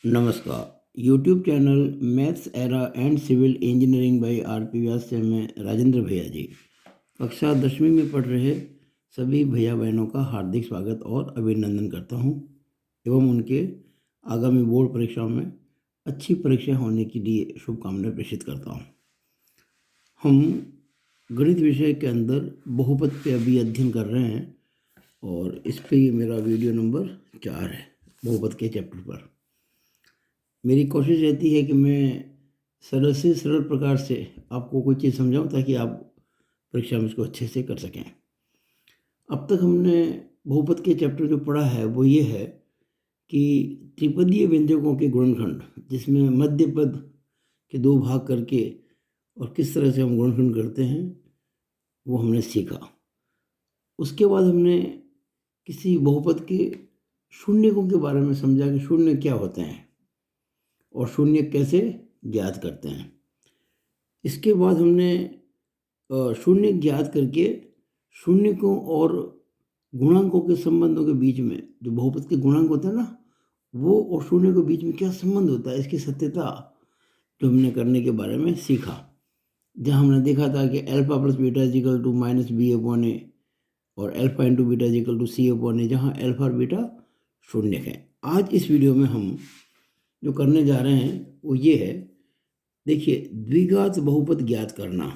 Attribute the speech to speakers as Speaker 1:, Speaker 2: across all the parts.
Speaker 1: नमस्कार। YouTube channel maths era and civil engineering by R P. Vyas से मैं राजेंद्र भैया जी कक्षा 10वीं में पढ़ रहे सभी भैया बहनों का हार्दिक स्वागत और अभिनंदन करता हूं एवं उनके आगामी बोर्ड परीक्षाओं में अच्छी परीक्षा होने के लिए शुभकामनाएं प्रेषित करता हूं। हम गणित विषय के अंदर बहुपद पे अभी अध्ययन कर रहे हैं और इस पे ये मेरा वीडियो नंबर 4 है बहुपद के चैप्टर पर। मेरी कोशिश रहती है कि मैं सरल से सरल प्रकार से आपको कोई चीज़ समझाऊं ताकि आप परीक्षा में इसको अच्छे से कर सकें। अब तक हमने बहुपद के चैप्टर जो पढ़ा है वो ये है कि त्रिपदीय व्यंजकों के गुणनखंड, जिसमें मध्य पद के 2 भाग करके और किस तरह से हम गुणनखंड करते हैं वो हमने सीखा। उसके बाद हमने किसी बहुपद के शून्यकों के बारे में समझा कि शून्य क्या होते हैं और शून्य कैसे ज्ञात करते हैं। इसके बाद हमने शून्य ज्ञात करके शून्यकों और गुणांकों के संबंधों के बीच में, जो बहुपद के गुणांक होते हैं ना, वो और शून्य के बीच में क्या संबंध होता है, इसकी सत्यता जो हमने करने के बारे में सीखा। जहाँ हमने देखा था कि alpha plus beta is equal to minus B upon A और alpha into beta is equal to C upon A, जहाँ अल्फा और बीटा शून्य है। आज इस वीडियो में हम जो करने जा रहे हैं वो ये है, देखिए, द्विघात बहुपद ज्ञात करना।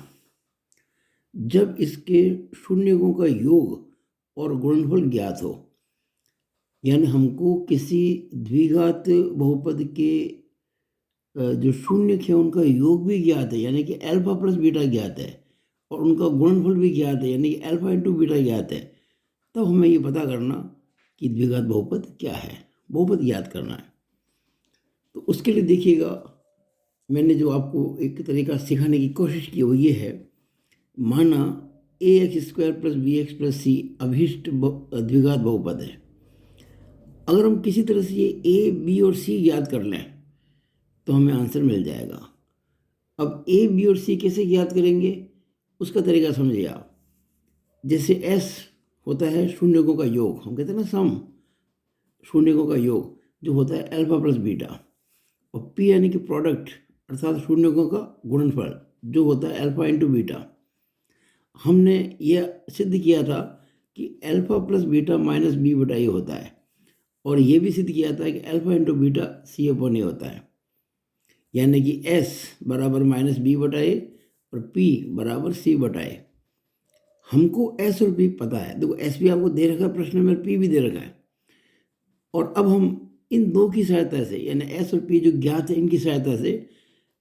Speaker 1: जब इसके शून्यकों का योग और गुणनफल ज्ञात हो, यानी हमको किसी द्विघात बहुपद के जो शून्य है उनका योग भी ज्ञात है, यानी कि अल्फा प्लस बीटा ज्ञात है, और उनका गुणनफल भी ज्ञात है, यानी कि अल्फा इंटू बीटा ज्ञात है, तब हमें ये पता करना कि द्विघात बहुपद क्या है, बहुपद ज्ञात करना है। तो उसके लिए देखिएगा, मैंने जो आपको एक तरीका सिखाने की कोशिश की वो ये है, माना ax² प्लस bx प्लस सी अभीष्ट द्विघात बहुपद है। अगर हम किसी तरह से ये a, b और c ज्ञात कर लें तो हमें आंसर मिल जाएगा। अब a, b और c कैसे ज्ञात करेंगे उसका तरीका समझिए आप। जैसे s होता है शून्यकों का योग, हम कहते हैं ना सम, शून्यकों का योग जो होता है अल्फा प्लस बीटा, और p यानी कि प्रोडक्ट अर्थात शून्यकों का गुणनफल जो होता है अल्फा इंटू बीटा। हमने यह सिद्ध किया था कि alpha plus beta minus B बटा ए होता है, और यह भी सिद्ध किया था कि अल्फा इंटू बीटा सी अपॉन ए होता है, यानी कि s बराबर माइनस बी बटा ए और p बराबर सी बटा ए। हमको s और p पता है, देखो s भी आपको दे रखा है प्रश्न में, p भी दे रखा है, और अब हम इन दो की सहायता से, यानी s और p जो ज्ञात है इनकी सहायता से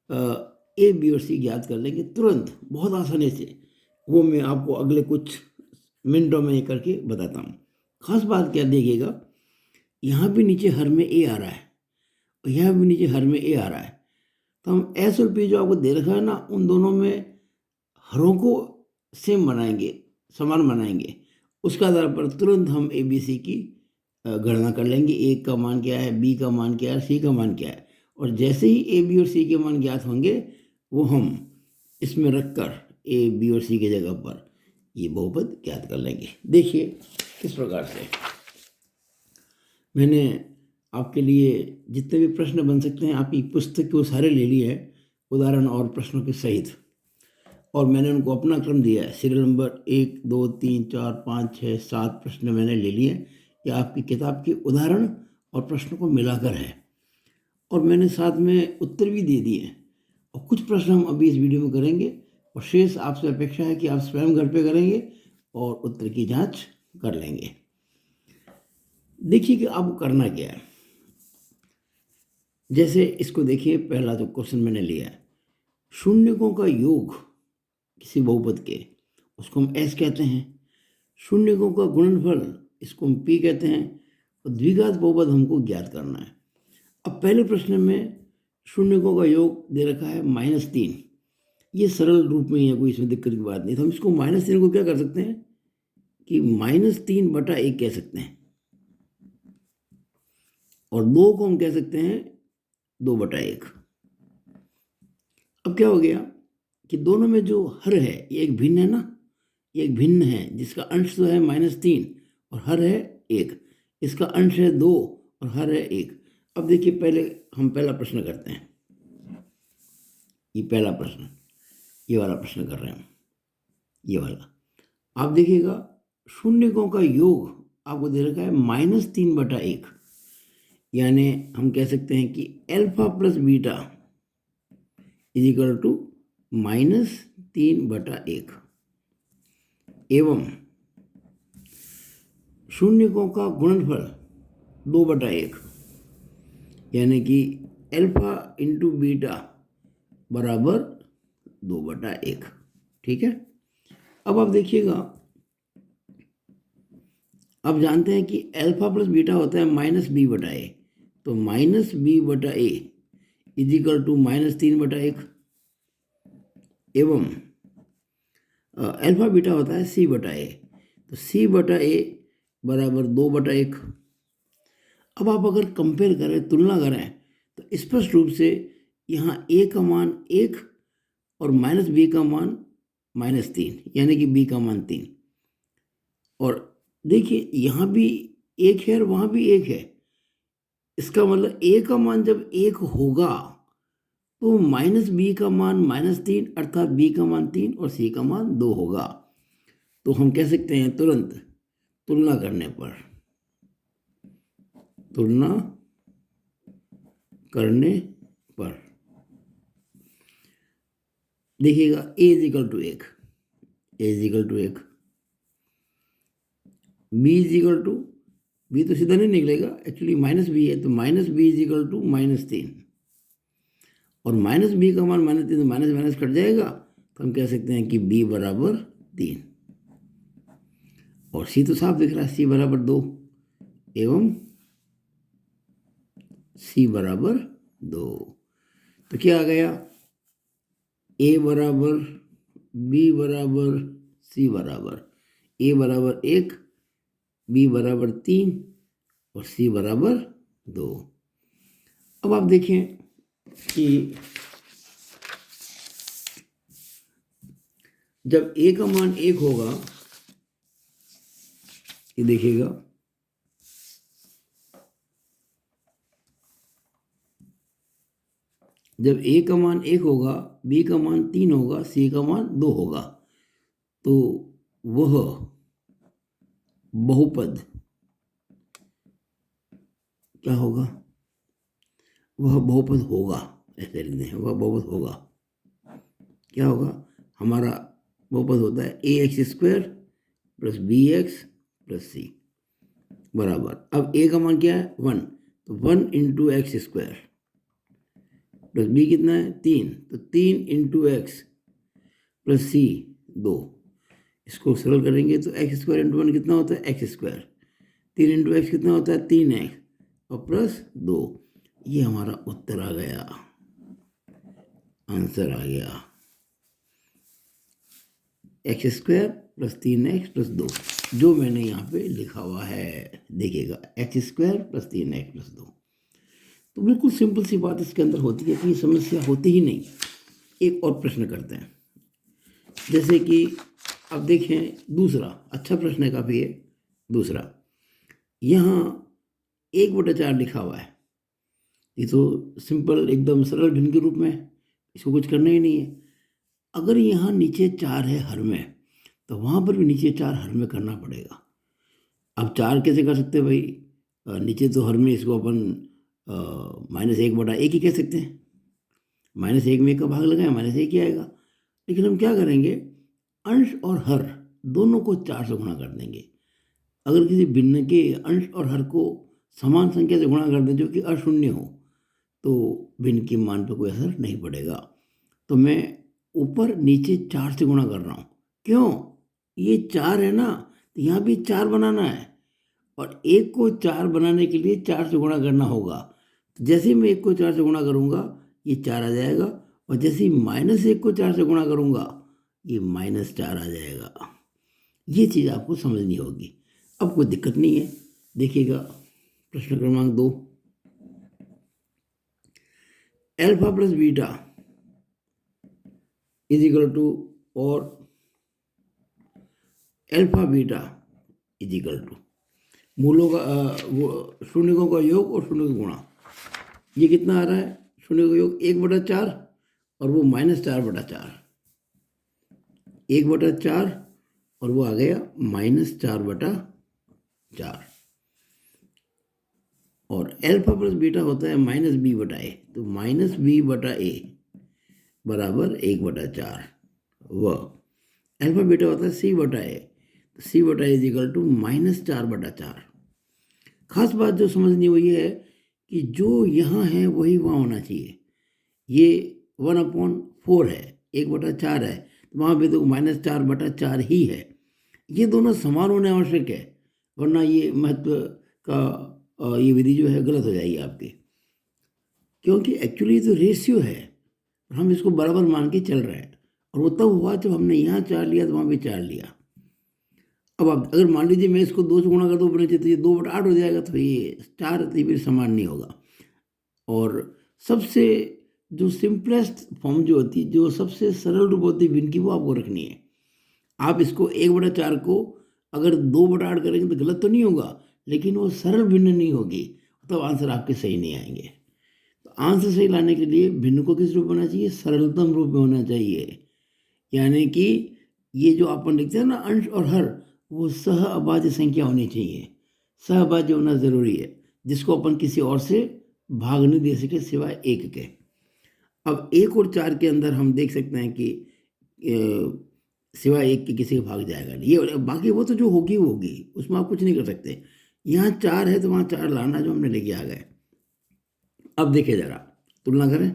Speaker 1: a, b और c ज्ञात कर लेंगे तुरंत, बहुत आसानी से। वो मैं आपको अगले कुछ मिनटों में ये करके बताता हूँ। खास बात क्या देखिएगा, यहाँ भी नीचे हर में a आ रहा है और यहाँ भी नीचे हर में a आ रहा है, तो हम s और p जो आपको दे रखा है ना, उन दोनों में हरों को सेम बनाएंगे, समान बनाएंगे। उसके आधार पर तुरंत हम a, b, c की गणना कर लेंगे। a का मान क्या है, b का मान क्या है, c का मान क्या है, और जैसे ही a, b और c के मान ज्ञात होंगे वो हम इसमें रखकर a, b और c की जगह पर ये बहुपद ज्ञात कर लेंगे। देखिए किस प्रकार से मैंने आपके लिए जितने भी प्रश्न बन सकते हैं आपकी पुस्तक के वो सारे ले लिए हैं, उदाहरण और प्रश्नों के सहित, और मैंने उनको अपना क्रम दिया है। सीरियल नंबर 1, 2, 3, 4, 5, 6, 7 प्रश्न मैंने ले लिए। ये आपकी किताब के उदाहरण और प्रश्नों को मिलाकर है, और मैंने साथ में उत्तर भी दे दिए, और कुछ प्रश्न हम अभी इस वीडियो में करेंगे, और शेष आपसे अपेक्षा है कि आप स्वयं घर पे करेंगे और उत्तर की जांच कर लेंगे। देखिए कि आपको करना क्या है। जैसे इसको देखिए, पहला जो क्वेश्चन मैंने लिया है, शून्यकों का योग किसी बहुपद के, उसको हम s कहते हैं। शून्यकों का गुणनफल, इसको हम p कहते हैं, और द्विघात बहुपद हमको ज्ञात करना है। अब पहले प्रश्न में शून्यकों का योग दे रखा है -3, ये सरल रूप में है, कोई इसमें दिक्कत की बात नहीं। तो हम इसको -3 को क्या कर सकते हैं कि -3 बटा 1 कह सकते हैं, और 2 को हम कह सकते हैं 2 बटा 1। अब क्या हो गया कि दोनों में जो हर है ये एक भिन्न है ना, ये एक भिन्न है जिसका अंश तो है -3 और हर है 1, इसका अंश है 2 और हर है 1। अब देखिए, पहले हम पहला प्रश्न करते हैं। ये पहला प्रश्न, ये वाला प्रश्न कर रहे हैं हम, ये वाला। आप देखिएगा, शून्यकों का योग आपको दे रखा है -3/1, यानी हम कह सकते हैं कि alpha plus beta is equal to -3/1 एवं शून्यकों का गुणनफल 2/1, यानी कि अल्फा इंटू बीटा बराबर 2/1। ठीक है। अब आप देखिएगा, अब जानते हैं कि अल्फा प्लस बीटा होता है -b/a, तो -b/a इज इक्वल टू -3/1 एवं अल्फा बीटा होता है c/a, तो c/a बराबर 2/1। अब आप अगर कंपेयर करें, तुलना करें, तो स्पष्ट रूप से यहाँ a का मान 1 और -b का मान -3, यानी कि b का मान 3। और देखिए, यहाँ भी 1 है और वहाँ भी 1 है। इसका मतलब a का मान जब 1 होगा तो -b का मान -3, अर्थात b का मान 3 और c का मान 2 होगा। तो हम कह सकते हैं तुरंत तुलना करने पर देखिएगा, a is equal to 1, b is equal to, b तो सीधा नहीं निकलेगा, एक्चुअली -b है, तो -b इज इक्वल टू -3, और -b का मान -3, तो माइनस माइनस कट जाएगा, तो हम कह सकते हैं कि b बराबर 3, और c तो साफ दिख रहा है, c बराबर 2 एवं c बराबर 2। तो क्या आ गया, a बराबर, b बराबर, c बराबर, a बराबर 1, b बराबर 3 और c बराबर 2। अब आप देखें कि जब a का मान 1 होगा, ये देखिएगा, जब a का मान 1 होगा, b का मान 3 होगा, c का मान 2 होगा, तो वह बहुपद क्या होगा, वह बहुपद होगा, ऐसे लिख दें, वह बहुपद होगा। क्या होगा, हमारा बहुपद होता है ax² plus bx plus c बराबर, अब a का मान क्या है 1, तो 1 इंटू x² प्लस b कितना है 3, तो 3 इंटू एक्स प्लस c 2। इसको सरल करेंगे तो x² इंटू 1 कितना होता है x², 3 इंटू एक्स कितना होता है 3x और प्लस 2। ये हमारा उत्तर आ गया, आंसर आ गया, x² प्लस 3x प्लस 2, जो मैंने यहाँ पे लिखा हुआ है। देखिएगा, x² प्लस 3x प्लस 2। तो बिल्कुल सिंपल सी बात इसके अंदर होती है, कि समस्या होती ही नहीं। एक और प्रश्न करते हैं, जैसे कि अब देखें, दूसरा अच्छा प्रश्न है काफ़ी है। दूसरा, यहाँ 1/4 लिखा हुआ है, ये तो सिंपल एकदम सरल भिन्न के रूप में है, इसको कुछ करना ही नहीं है। अगर यहाँ नीचे 4 है हर में, तो वहाँ पर भी नीचे 4 हर में करना पड़ेगा। अब 4 कैसे कर सकते हैं भाई, नीचे तो हर में इसको अपन -1/1 ही कह सकते हैं, -1 में 1 का भाग लगाए -1 ही आएगा। लेकिन हम क्या करेंगे, अंश और हर दोनों को 4 से गुणा कर देंगे। अगर किसी भिन्न के अंश और हर को समान संख्या से गुणा कर दें जो कि अशून्य हो, तो भिन्न के मान पर कोई असर नहीं पड़ेगा। तो मैं ऊपर नीचे 4 से गुणा कर रहा हूँ, क्यों, ये 4 है ना, तो यहाँ भी 4 बनाना है, और 1 को 4 बनाने के लिए 4 से गुणा करना होगा। तो जैसे ही मैं 1 को 4 से गुणा करूँगा, ये 4 आ जाएगा, और जैसे ही -1 को 4 से गुणा करूँगा, ये -4 आ जाएगा। ये चीज़ आपको समझनी होगी। अब कोई दिक्कत नहीं है। देखिएगा, प्रश्न क्रमांक 2, alpha plus beta is equal to, और alpha beta is equal to मूलों का शून्यकों का योग और शून्य का गुणा। ये कितना आ रहा है, शून्य का योग 1/4 और वो -4/4, 1/4 और वो आ गया -4/4। और अल्फा प्लस बीटा होता है -b/a, तो -b/a बराबर 1/4। वह अल्फा बीटा होता है c/a, तो c/a इज इक्वल टू -4/4। खास बात जो समझनी वो ये है कि जो यहाँ है वही वहाँ होना चाहिए। ये 1/4 है, 1/4 है, तो वहाँ पे तो -4/4 ही है। ये दोनों समान होने आवश्यक है, वरना ये महत्व का ये विधि जो है गलत हो जाएगी आपकी, क्योंकि एक्चुअली तो रेशियो है, हम इसको बराबर मान के चल रहे हैं। और वो तब हुआ जब हमने यहाँ 4 लिया तो वहाँ भी 4 लिया। अब आप अगर मान लीजिए मैं इसको 2 से गुणा कर दूँ नीचे, तो ये 2/8 हो जाएगा, तो ये 4 तो फिर समान नहीं होगा। और सबसे जो सिंपलेस्ट फॉर्म जो होती है, जो सबसे सरल रूप होती है भिन्न की, वो आपको रखनी है। आप इसको 1/4 को अगर 2/8 करेंगे तो गलत तो नहीं होगा, लेकिन वो सरल भिन्न नहीं होगी, तो आंसर आपके सही नहीं आएंगे। तो आंसर सही लाने के लिए भिन्न को किस रूप में होना चाहिए, सरलतम रूप में होना चाहिए। यानी कि ये जो अपन लिखते हैं ना अंश और हर, वो सह अभाज्य संख्या होनी चाहिए, सह अभाज्य होना जरूरी है, जिसको अपन किसी और से भाग नहीं दे सके सिवाय 1 के। अब 1 और 4 के अंदर हम देख सकते हैं कि सिवाय 1 के किसी का भाग जाएगा नहीं, ये बाकी वो तो जो होगी वो होगी, उसमें आप कुछ नहीं कर सकते। यहाँ 4 है तो वहाँ 4 लाना, जो हमने लेके आ गए। अब देखिए जरा तुलना करें,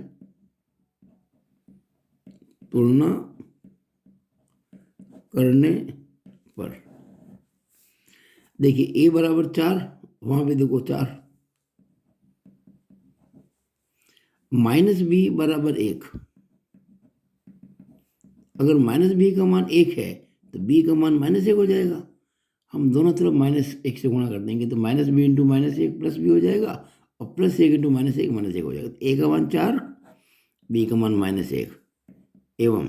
Speaker 1: तुलना करने पर देखिए a बराबर 4, वहां भी देखो 4, -b बराबर 1। अगर -b का मान 1 है तो b का मान -1 हो जाएगा। हम दोनों तरफ -1 से गुणा कर देंगे, तो -b इंटू -1 प्लस b हो जाएगा, और +1 इंटू -1 -1 हो जाएगा। a का मान 4, b का मान -1 एवं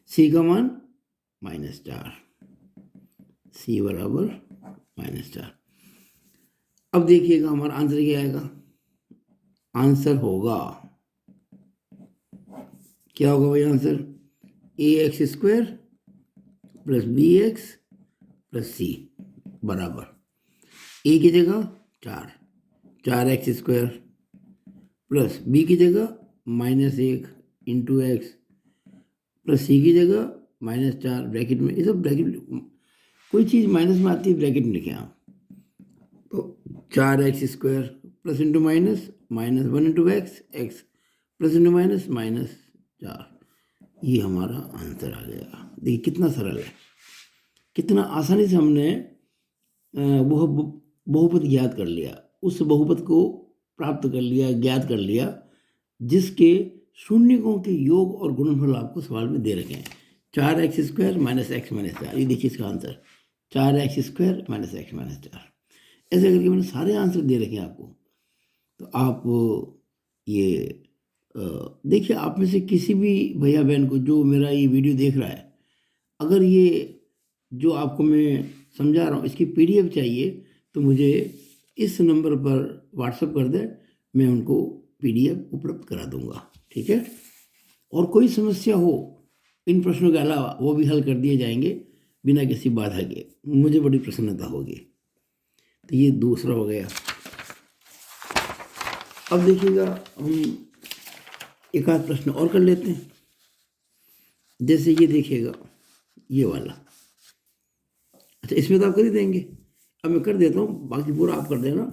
Speaker 1: c का मान -4, c बराबर -4। अब देखिएगा हमारा आंसर क्या आएगा। आंसर होगा, क्या होगा भाई आंसर, ax² + bx + c बराबर a की जगह 4, 4x² प्लस b की जगह -1 इंटू एक्स प्लस c की जगह -4 ब्रैकेट में, ये सब ब्रैकेट, कोई चीज़ माइनस में आती है ब्रैकेट में लिखें आप। तो 4x² plus into minus -1 into x, x plus into minus -4, ये हमारा आंसर आ गया। देखिए कितना सरल है, कितना आसानी से हमने वह बहुपद ज्ञात कर लिया, उस बहुपद को प्राप्त कर लिया, ज्ञात कर लिया, जिसके शून्यकों के योग और गुणनफल आपको सवाल में दे रखे हैं। 4x² - x - 4, ये देखिए इसका आंसर 4x² - x - 4। ऐसे करके मैंने सारे आंसर दे रखे हैं आपको। तो आप ये देखिए, आप में से किसी भी भैया बहन को जो मेरा ये वीडियो देख रहा है, अगर ये जो आपको मैं समझा रहा हूँ इसकी PDF चाहिए, तो मुझे इस नंबर पर व्हाट्सएप कर दे, मैं उनको PDF उपलब्ध करा दूंगा, ठीक है। और कोई समस्या हो इन प्रश्नों के अलावा, वो भी हल कर दिए जाएंगे बिना किसी बाधा के, मुझे बड़ी प्रसन्नता होगी। तो ये दूसरा हो गया। अब देखिएगा, हम एक आध प्रश्न और कर लेते हैं। जैसे ये देखिएगा, ये वाला, अच्छा इसमें तो आप कर ही देंगे, अब मैं कर देता हूँ, बाकी पूरा आप कर देना।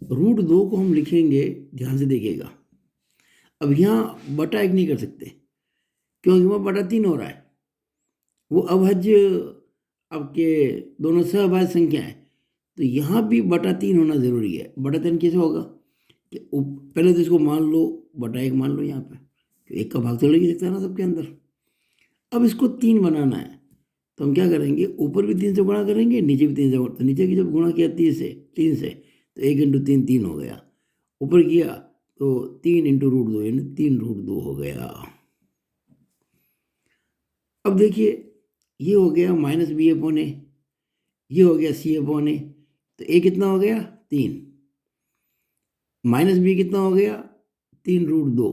Speaker 1: √2 को हम लिखेंगे, ध्यान से देखिएगा। अब यहाँ बटा 1 नहीं कर सकते, क्योंकि वहाँ बटा 3 हो रहा है, वो अभाज्य आपके दोनों सहअभाज्य संख्या है, तो यहाँ भी बटा 3 होना जरूरी है। बटा 3 कैसे होगा कि पहले तो इसको मान लो बटा 1 मान लो, यहाँ पे तो 1 का भाग तो लग ही सकता है ना सबके अंदर। अब इसको 3 बनाना है, तो हम क्या करेंगे, ऊपर भी 3 से गुणा करेंगे, नीचे भी 3 से, तो नीचे की जब गुणा किया 3 से तो 1 इंटू 3 3 हो गया, ऊपर किया तो 3 इंटू √2 यानी 3√2 हो गया। अब देखिए, ये हो गया -b/a, ये हो गया c/a, तो a कितना हो गया 3, माइनस बी कितना हो गया, 3√2,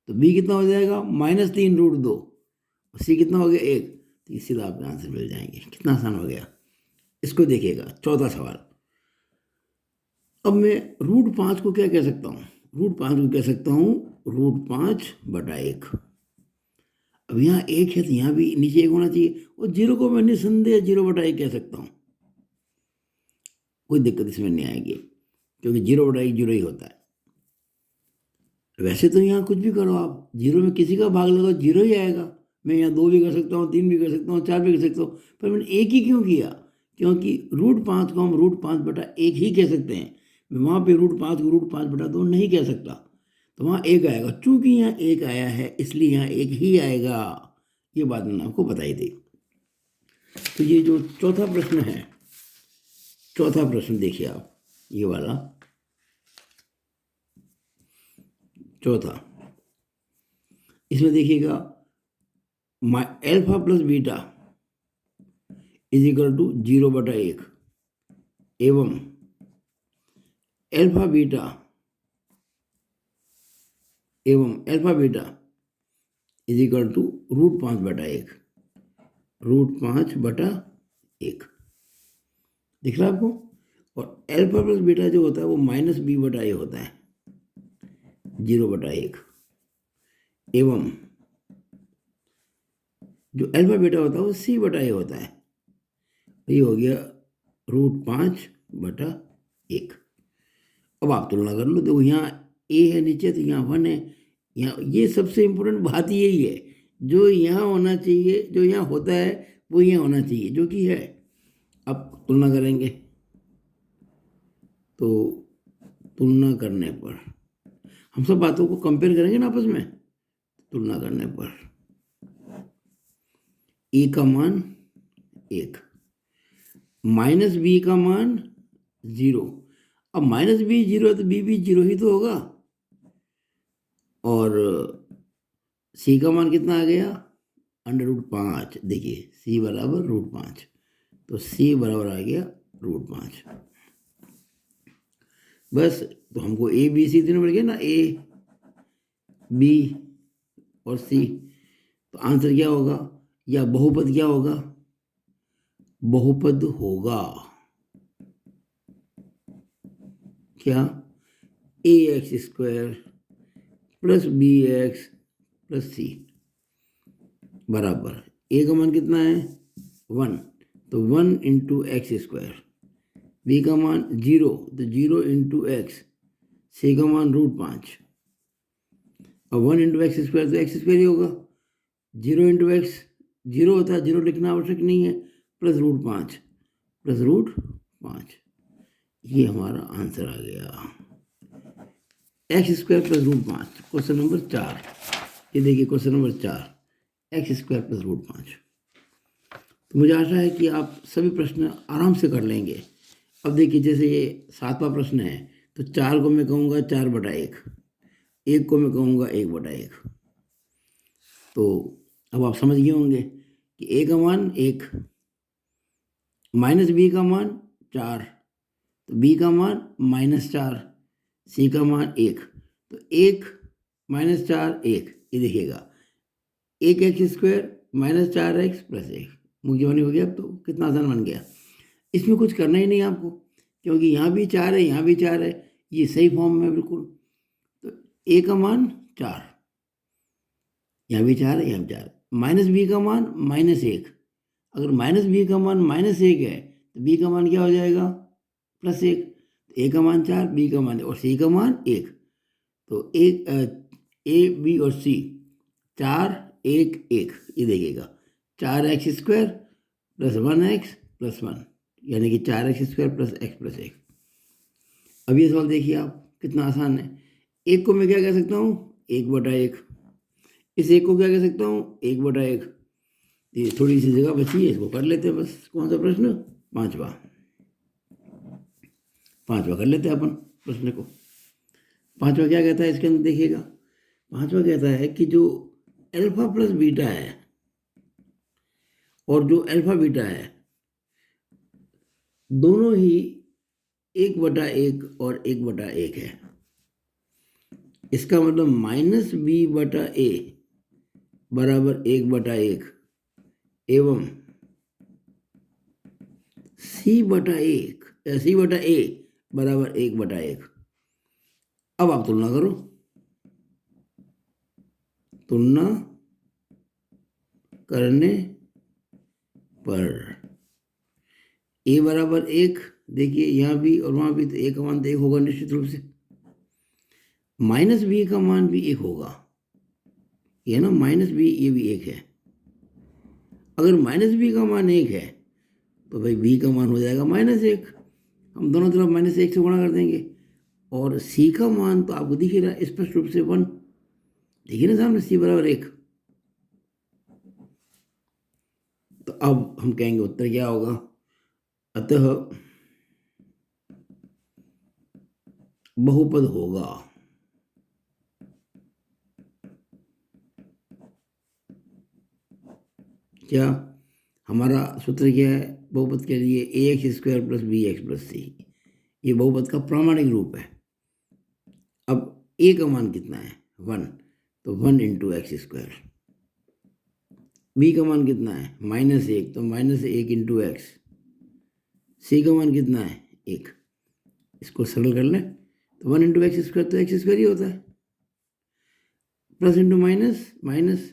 Speaker 1: तो बी कितना हो जाएगा, -3√2, सी कितना हो गया, 1। तो इससे तो आपके आंसर मिल जाएंगे। कितना आसान हो गया। इसको देखिएगा, चौथा सवाल। अब मैं √5 को क्या कह सकता हूँ, √5 को कह सकता हूँ √5/1। अब यहाँ 1 है तो यहाँ भी नीचे 1 होना चाहिए, और 0 को मैं निसंदेह 0/1 कह सकता हूँ। कोई दिक्कत इसमें नहीं आएगी, क्योंकि 0/1 0 ही होता है। वैसे तो यहाँ कुछ भी करो आप, 0 में किसी का भाग लगाओ 0 ही आएगा। मैं यहाँ 2 भी कर सकता हूँ, 3 भी कर सकता हूँ, 4 भी कर सकता हूँ, पर मैंने 1 ही क्यों किया, क्योंकि √5 को हम √5/1 ही कह सकते हैं। मैं वहाँ पे √5 को √5/2 नहीं कह सकता, तो वहाँ 1 आएगा। चूंकि यहाँ 1 आया है इसलिए यहाँ 1 ही आएगा। ये बात मैंने आपको बताई थी। तो ये जो चौथा प्रश्न है, चौथा प्रश्न देखिए आप, ये वाला चौथा, इसमें देखिएगा alpha plus beta is equal to 0/1 एवं alpha beta is equal to √5/1, √5/1 दिख रहा है आपको। और अल्फा प्लस बीटा जो होता है वो -b/a होता है, 0/1, एवं जो अल्फा बीटा होता है वो c/a होता है। ये हो गया √5/1। अब आप तुलना कर लो, देखो यहाँ a है नीचे, तो यहाँ 1 है। यहाँ ये सबसे इम्पोर्टेंट बात यही है, जो यहाँ होना चाहिए, जो यहाँ होता है वो यहाँ होना चाहिए, जो कि है। अब तुलना करेंगे तो तुलना करने पर हम सब बातों को कंपेयर करेंगे ना आपस में। तुलना करने पर ए का मान 1, -b का मान 0। अब -b 0 है तो b भी 0 ही तो होगा। और c का मान कितना आ गया, √5। देखिए c बराबर √5, तो c बराबर आ गया √5। बस, तो हमको a b c तीनों मिल गया ना, a b और c। तो आंसर क्या होगा, या बहुपद क्या होगा, बहुपद होगा क्या, ax² + bx + c बराबर, a का मान कितना है 1, तो 1 × x², b का मान 0, तो 0 × x, c का मान √5। अब 1 × x² तो x² ही होगा, 0 × x 0 होता है, 0 लिखना आवश्यक नहीं है, +√5 +√5। ये हमारा आंसर आ गया, x² +√5। क्वेश्चन नंबर 4, ये देखिए क्वेश्चन नंबर 4, x² +√5। तो मुझे आशा है कि आप सभी प्रश्न आराम से कर लेंगे। अब देखिए, जैसे ये 7वां प्रश्न है, तो 4 को मैं कहूँगा 4/1, 1 को मैं कहूँगा 1/1। तो अब आप समझ गए होंगे कि a का मान 1, -b का मान 4, तो b का मान -4, c का मान 1, तो 1 -4 1, ये देखिएगा 1x² -4x + 1, मुझे हो गया। अब तो कितना आसान बन गया, इसमें कुछ करना ही नहीं आपको, क्योंकि यहाँ भी 4 है, यहाँ भी 4 है, ये सही फॉर्म में बिल्कुल। तो a का मान 4, यहाँ भी 4 है, यहाँ भी 4, -b का मान -1। अगर -b का मान -1 है तो b का मान क्या हो जाएगा, +1। a का मान 4, b का मान और c का मान 1, तो एक a b और c 4 1 1, ये देखिएगा 4x² + 1x + 1, यानी कि 4x² + x + 1। अब ये सवाल देखिए आप, कितना आसान है। 1 को मैं क्या कह सकता हूँ, 1/1। इस 1 को क्या कह सकता हूँ, 1/1। ये थोड़ी सी जगह बची है, इसको कर लेते हैं बस। कौन सा प्रश्न, 5वां कर लेते हैं अपन प्रश्न को। 5वां क्या कहता है इसके अंदर, देखिएगा 5वां कहता है कि जो अल्फा प्लस बीटा है, और जो अल्फा बीटा है, दोनों ही 1/1 और 1/1 है। इसका मतलब माइनस बी बटा ए बराबर 1/1 एवं सी बटा ए बराबर 1/1। अब आप तुलना करो, तुलना करने पर ए बराबर 1, देखिए यहाँ भी और वहाँ भी, तो ए का मान तो 1 होगा निश्चित रूप से। माइनस बी का मान भी 1 होगा, ये ना माइनस बी, ये भी 1 है। अगर माइनस बी का मान 1 है तो भाई बी का मान हो जाएगा -1। हम दोनों तरफ -1 से गुणा कर देंगे। और सी का मान तो आपको दिख ही रहा है स्पष्ट रूप से 1, देखिए ना सामने, सी बराबर 1। तो अब हम कहेंगे उत्तर क्या होगा। अतः बहुपद होगा क्या, हमारा सूत्र क्या है बहुपद के लिए, ax² + bx + c। ये बहुपद का प्रामाणिक रूप है। अब a का मान कितना है 1, तो 1 × x²। b का मान कितना है -1, तो -1 × x। c का मान कितना है 1, इसको सरल कर लें तो 1 × x², तो x² ही होता है, प्लस इंटू माइनस, -1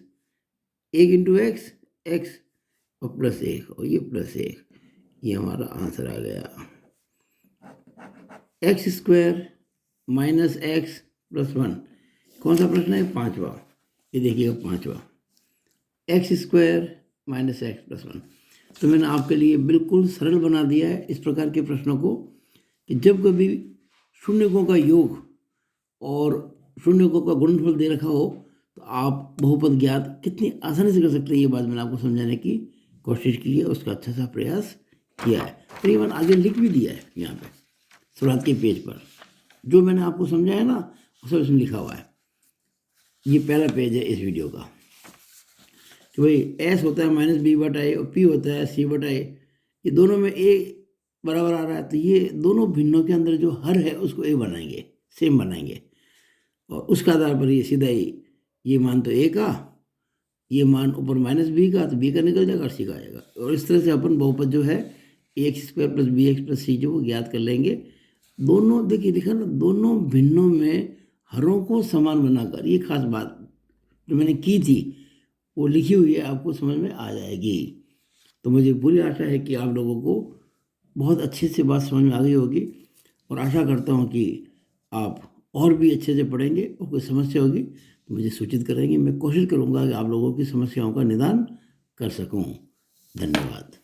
Speaker 1: × x और +1, और ये +1, ये हमारा आंसर आ गया। x² - x + 1, कौन सा प्रश्न है 5वां, ये देखिएगा 5वां, x² - x + 1। तो मैंने आपके लिए बिल्कुल सरल बना दिया है इस प्रकार के प्रश्नों को, कि जब कभी शून्यकों का योग और शून्यकों का गुणनफल दे रखा हो तो आप बहुपद ज्ञात कितनी आसानी से कर सकते हैं, ये बात मैंने आपको समझाने की कोशिश की है, उसका अच्छा सा प्रयास किया है। करीबन आगे लिख भी दिया है यहाँ पे शुरुआत के पेज पर, जो मैंने आपको समझाया ना वो सब इसमें लिखा हुआ है। ये पहला पेज है इस वीडियो का, कि भाई s होता है -b/a और p होता है c/a, ये दोनों में a बराबर आ रहा है, तो ये दोनों भिन्नों के अंदर जो हर है उसको a बनाएंगे, सेम बनाएंगे, और उसका आधार पर ये सीधा ही, ये मान तो a का, ये मान ऊपर -b का, तो b का निकल जाएगा और c का आएगा। और इस तरह से अपन बहुपद जो है ax² + bx + c जो वो ज्ञात कर लेंगे। दोनों देखिए लिखा ना, दोनों भिन्नों में हरों को समान बनाकर, ये खास बात जो मैंने की थी वो लिखी हुई है, आपको समझ में आ जाएगी। तो मुझे पूरी आशा है कि आप लोगों को बहुत अच्छे से बात समझ में आ गई होगी, और आशा करता हूँ कि आप और भी अच्छे से पढ़ेंगे, और कोई समस्या होगी तो मुझे सूचित करेंगे। मैं कोशिश करूँगा कि आप लोगों की समस्याओं का निदान कर सकूँ। धन्यवाद।